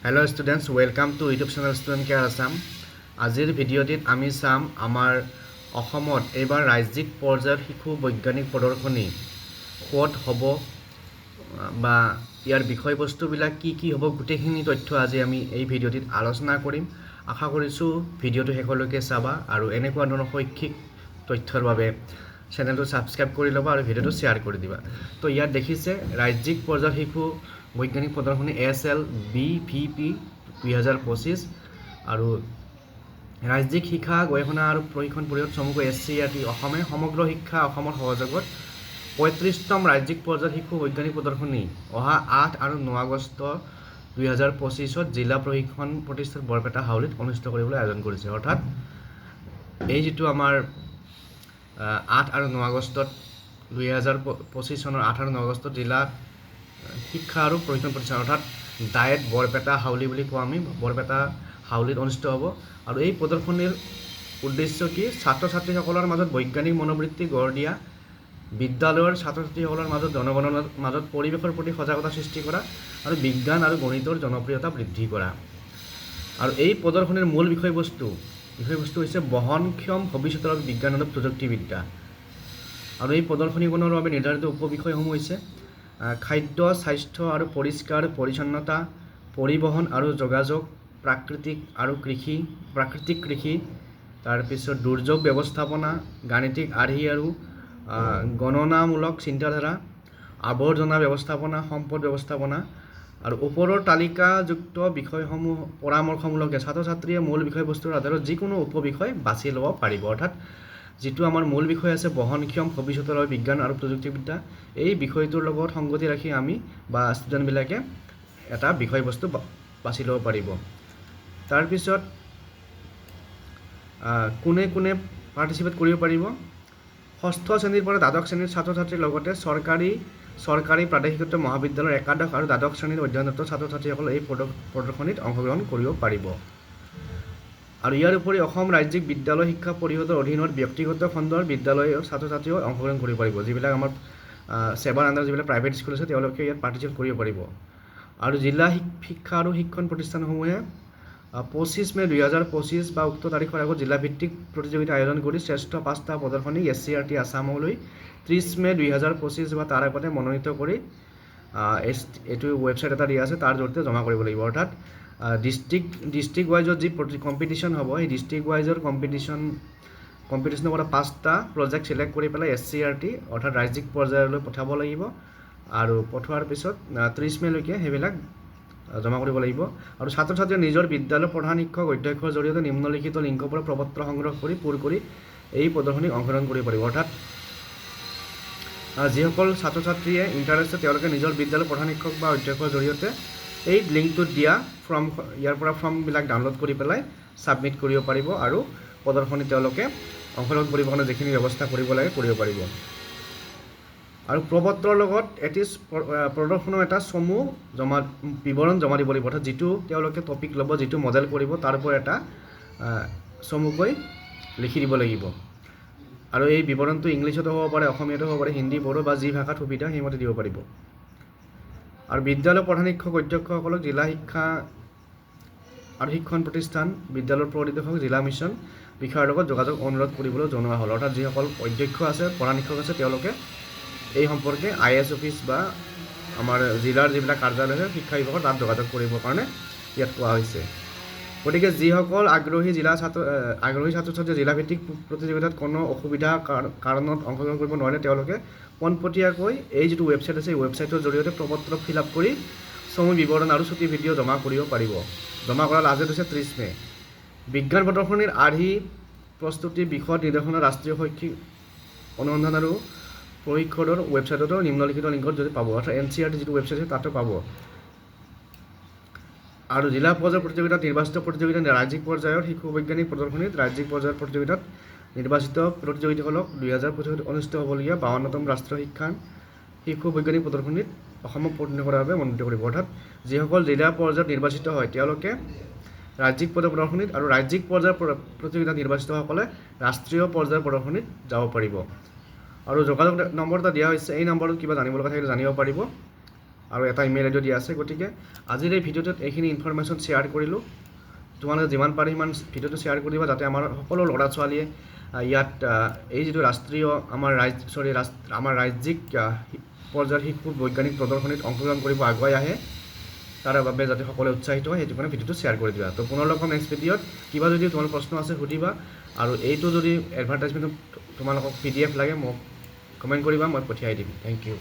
Hello students, welcome to YouTube channel Student Care Assam. আজিৰ ভিডিঅ'টিত আমি চাম আমাৰ অসমত এইবাৰ ৰাজ্যিক পৰ্যায়ৰ শিশু বৈজ্ঞানিক প্ৰদৰ্শনী ক'ত হ'ব বা ইয়াৰ বিষয়বস্তুবিলাক কি হ'ব গোটেইখিনি তথ্য আজি আমি এই ভিডিঅ'টিত আলোচনা কৰিম। আশা কৰিছোঁ ভিডিঅ'টো শেষলৈকে চাবা আৰু এনেকুৱা ধৰণৰ শৈক্ষিক তথ্যৰ বাবে চেনেলটো সাবস্ক্ৰাইব কৰি ল'বা আৰু ভিডিঅ'টো শ্বেয়াৰ কৰি দিবা। তো ইয়াত দেখিছে ৰাজ্যিক পৰ্যায়ৰ শিশু বৈজ্ঞানিক প্ৰদৰ্শনী SLBVP 2025 আৰু ৰাজ্যিক শিক্ষা গৱেষণা আৰু প্ৰশিক্ষণ পৰিষদ চমুকৈ SCERT অসমে সমগ্ৰ শিক্ষা অসমৰ সহযোগত 35তম ৰাজ্যিক পৰ্যায়ৰ শিশু বৈজ্ঞানিক প্ৰদৰ্শনী অহা 8 আৰু 9 আগষ্ট 2025ত জিলা প্ৰশিক্ষণ প্ৰতিষ্ঠান বৰপেটা হাউলিত অনুষ্ঠিত কৰিবলৈ আয়োজন কৰিছে। অৰ্থাৎ এই যেটো আমাৰ 8 আৰু 9 আগষ্টত 2025 চনৰ 8 আৰু 9 আগষ্টত জিলা শিক্ষা আৰু প্ৰশিক্ষণ প্ৰতিষ্ঠান অৰ্থাৎ ডায়েট বৰপেটা হাউলি বুলি কোৱা আমি বৰপেটা হাউলিত অনুষ্ঠিত হ'ব। আৰু এই প্ৰদৰ্শনীৰ উদ্দেশ্য কি ছাত্ৰ ছাত্ৰীসকলৰ মাজত বৈজ্ঞানিক মনোবৃত্তি গঢ় দিয়া, বিদ্যালয়ৰ ছাত্ৰ ছাত্ৰীসকলৰ মাজত জনগণৰ মাজত পৰিৱেশৰ প্ৰতি সজাগতা সৃষ্টি কৰা আৰু বিজ্ঞান আৰু গণিতৰ জনপ্ৰিয়তা বৃদ্ধি কৰা। আৰু এই প্ৰদৰ্শনীৰ মূল বিষয়বস্তু হৈছে বহনক্ষম ভৱিষ্যতৰ বিজ্ঞান আৰু প্ৰযুক্তিবিদ্যা। আৰু এই প্ৰদৰ্শনীখনৰ বাবে নিৰ্ধাৰিত উপবিষয়সমূহ হৈছে খাদ্য, স্বাস্থ্য আৰু পৰিষ্কাৰ পৰিচ্ছন্নতা, পৰিবহণ আৰু যোগাযোগ, প্ৰাকৃতিক কৃষি, তাৰপিছত দুৰ্যোগ ব্যৱস্থাপনা, গাণিতিক আৰ্হি আৰু গণনামূলক চিন্তাধাৰা, আৱৰ্জনা ব্যৱস্থাপনা, সম্পদ ব্যৱস্থাপনা। আৰু ওপৰৰ তালিকাযুক্ত বিষয়সমূহ পৰামৰ্শমূলক ছাত্ৰ ছাত্ৰীয়ে মূল বিষয়বস্তুৰ আধাৰত যিকোনো উপবিষয় বাছি ল'ব পাৰিব। অৰ্থাৎ যিটো আমাৰ মূল বিষয় আছে বহনক্ষম ভৱিষ্যতৰ বিজ্ঞান আৰু প্ৰযুক্তিবিদ্যা, এই বিষয়টোৰ লগত সংগতি ৰাখি আমি বা ষ্টুডেণ্টবিলাকে এটা বিষয়বস্তু বাছি ল'ব পাৰিব। তাৰপিছত কোনে পাৰ্টিচিপেট কৰিব পাৰিব? ষষ্ঠ শ্ৰেণীৰ পৰা দ্বাদশ শ্ৰেণীৰ ছাত্ৰ ছাত্ৰীৰ লগতে চৰকাৰী প্ৰাদেশিকত্ব মহাবিদ্যালয়ৰ একাদশ আৰু দ্বাদশ শ্ৰেণীৰ অধ্যয়নৰত ছাত্ৰ ছাত্ৰীসকলে এই প্ৰদৰ্শনীত অংশগ্ৰহণ কৰিব পাৰিব। আৰু ইয়াৰ উপৰি অসম ৰাজ্যিক বিদ্যালয় শিক্ষা পৰিষদৰ অধীনত ব্যক্তিগত খণ্ডৰ বিদ্যালয়ৰ ছাত্ৰ ছাত্ৰীও অংশগ্ৰহণ কৰিব পাৰিব। যিবিলাক আমাৰ সেৱাৰ আণ্ডাৰ যিবিলাক প্ৰাইভেট স্কুল আছে তেওঁলোকে ইয়াত পাৰ্টিচিপেট কৰিব পাৰিব। আৰু জিলা শিক্ষা আৰু শিক্ষণ প্ৰতিষ্ঠানসমূহে 25 মে 2025 বা উক্ত তাৰিখৰ আগত জিলাভিত্তিক প্ৰতিযোগিতা আয়োজন কৰি শ্ৰেষ্ঠ 5টা প্ৰদৰ্শনী SCERT আছামলৈ 30 মে 2025 বা তাৰ আগতে মনোনীত কৰি এইটো ৱেবছাইট এটা দিয়া আছে তাৰ জৰিয়তে জমা কৰিব লাগিব। অৰ্থাৎ ডিষ্ট্ৰিক্ট ৱাইজত যি কম্পিটিশ্যন হ'ব সেই ডিষ্ট্ৰিক্ট ৱাইজৰ কম্পিটিশ্যনৰ পৰা 5টা প্ৰজেক্ট চিলেক্ট কৰি পেলাই SCERT অৰ্থাৎ ৰাজ্যিক পৰ্যায়লৈ পঠাব লাগিব। আৰু পঠোৱাৰ পিছত 30 মেলৈকে সেইবিলাক জমা কৰিব লাগিব। আৰু ছাত্ৰ ছাত্ৰীয়ে নিজৰ বিদ্যালয়ৰ প্ৰধান শিক্ষক অধ্যক্ষৰ জৰিয়তে নিম্নলিখিত লিংকৰ পৰা প্ৰপত্ৰ সংগ্ৰহ কৰি পূৰ কৰি এই প্ৰদৰ্শনীত অংশগ্ৰহণ কৰিব পাৰিব। অৰ্থাৎ যিসকল ছাত্ৰ ছাত্ৰীয়ে ইণ্টাৰেষ্টেড তেওঁলোকে নিজৰ বিদ্যালয়ৰ প্ৰধান শিক্ষক বা অধ্যক্ষৰ জৰিয়তে এই লিংকটোত দিয়া ইয়াৰ পৰা ফৰ্মবিলাক ডাউনলোড কৰি পেলাই ছাবমিট কৰিব পাৰিব আৰু প্ৰদৰ্শনীত তেওঁলোকে অংশগ্ৰহণ কৰিবৰ কাৰণে যিখিনি ব্যৱস্থা কৰিব লাগে কৰিব পাৰিব। আৰু প্ৰপত্ৰৰ লগত প্ৰদৰ্শনৰ এটা চমু বিৱৰণ জমা দিব লাগিব। অৰ্থাৎ যিটো তেওঁলোকে টপিক ল'ব, যিটো মডেল কৰিব তাৰ পৰা এটা চমুকৈ লিখি দিব লাগিব। আৰু এই বিৱৰণটো ইংলিছতো হ'ব পাৰে, অসমীয়াতো হ'ব পাৰে, হিন্দী, বড়ো বা যি ভাষাত সুবিধা সেইমতে দিব পাৰিব। আৰু বিদ্যালয়ৰ প্ৰধান শিক্ষক অধ্যক্ষসকলক জিলা শিক্ষা আৰু শিক্ষণ প্ৰতিষ্ঠান, বিদ্যালয়ৰ পৰিদৰ্শক, জিলা মিছন বিষয়াৰ লগত যোগাযোগ অনুৰোধ কৰিবলৈ জনোৱা হ'ল। অৰ্থাৎ যিসকল অধ্যক্ষ আছে, প্ৰধান শিক্ষক আছে তেওঁলোকে এই সম্পৰ্কে IAS অফিচ বা আমাৰ জিলাৰ যিবিলাক কাৰ্যালয় আছে শিক্ষা বিভাগৰ তাত যোগাযোগ কৰিবৰ কাৰণে ইয়াত কোৱা হৈছে। গতিকে যিসকল আগ্ৰহী ছাত্ৰ ছাত্ৰীয়ে জিলাভিত্তিক প্ৰতিযোগিতাত কোনো অসুবিধা কাৰণত অংশগ্ৰহণ কৰিব নোৱাৰে তেওঁলোকে পোনপটীয়াকৈ এই যিটো ৱেবছাইট আছে এই ৱেবছাইটৰ জৰিয়তে প্ৰপত্ৰ ফিল আপ কৰি চমু বিৱৰণ আৰু ছুটি ভিডিঅ' জমা কৰিব পাৰিব। জমা কৰাৰ লাষ্ট ডেট হৈছে 30 মে। বিজ্ঞান প্ৰদৰ্শনীৰ আৰ্হি প্ৰস্তুতি বিশদ নিৰ্দেশনা ৰাষ্ট্ৰীয় শৈক্ষিক অনুসন্ধান আৰু প্ৰশিক্ষণৰ ৱেবছাইটতো নিম্নলিখিত লিংকত যদি পাব। অৰ্থাৎ NCERT যিটো ৱেবছাইট আছে তাতো পাব। আৰু জিলা পৰ্যায়ৰ প্ৰতিযোগিতাত নিৰ্বাচিত প্ৰতিযোগিতা ৰাজ্যিক পৰ্যায়ৰ শিশু বৈজ্ঞানিক প্ৰদৰ্শনীত ৰাজ্যিক পৰ্যায়ৰ প্ৰতিযোগিতাত নিৰ্বাচিত প্ৰতিযোগীসকলক 2025 অনুষ্ঠিত হ'বলগীয়া 52তম ৰাষ্ট্ৰীয় শিশু বৈজ্ঞানিক প্ৰদৰ্শনীত অসমক প্ৰতিনিধিত্ব কৰাৰ বাবে মনোনীত কৰিব। অৰ্থাৎ যিসকল জিলা পৰ্যায়ত নিৰ্বাচিত হয় তেওঁলোকে ৰাজ্যিক পৰ্যায়ৰ প্ৰদৰ্শনীত আৰু ৰাজ্যিক পৰ্যায়ৰ প্ৰতিযোগিতাত নিৰ্বাচিতসকলে ৰাষ্ট্ৰীয় পৰ্যায়ৰ প্ৰদৰ্শনীত যাব পাৰিব। আৰু যোগাযোগ নম্বৰ এটা দিয়া হৈছে, এই নম্বৰত কিবা জানিব লগা থাকিলে জানিব পাৰিব। আৰু এটা ইমেইল আইডিও দিয়া আছে। গতিকে আজিৰ এই ভিডিঅ'টোত এইখিনি ইনফৰমেশ্যন শ্বেয়াৰ কৰিলোঁ। তোমালোকে যিমান পাৰে সিমান ভিডিঅ'টো শ্বেয়াৰ কৰিবা, যাতে আমাৰ সকলো ল'ৰা ছোৱালীয়ে ইয়াত এই যিটো ৰাষ্ট্ৰীয় আমাৰ ৰাজ্যিক পৰ্যায়ৰ শিশু বৈজ্ঞানিক প্ৰদৰ্শনীত অংশগ্ৰহণ কৰিব আগুৱাই আহে, তাৰ বাবে যাতে সকলোৱে উৎসাহিত হয়, সেইটো কাৰণে ভিডিঅ'টো শ্বেয়াৰ কৰি দিবা। তো পুনৰ লগ পাম নেক্সট ভিডিঅ'ত। কিবা যদি তোমাৰ প্ৰশ্ন আছে সুধিবা, আৰু এইটো যদি এডভাৰটাইজমেণ্ট তোমালোকক PDF লাগে মোক কমেণ্ট কৰিবা, মই পঠিয়াই দিম। Thank U.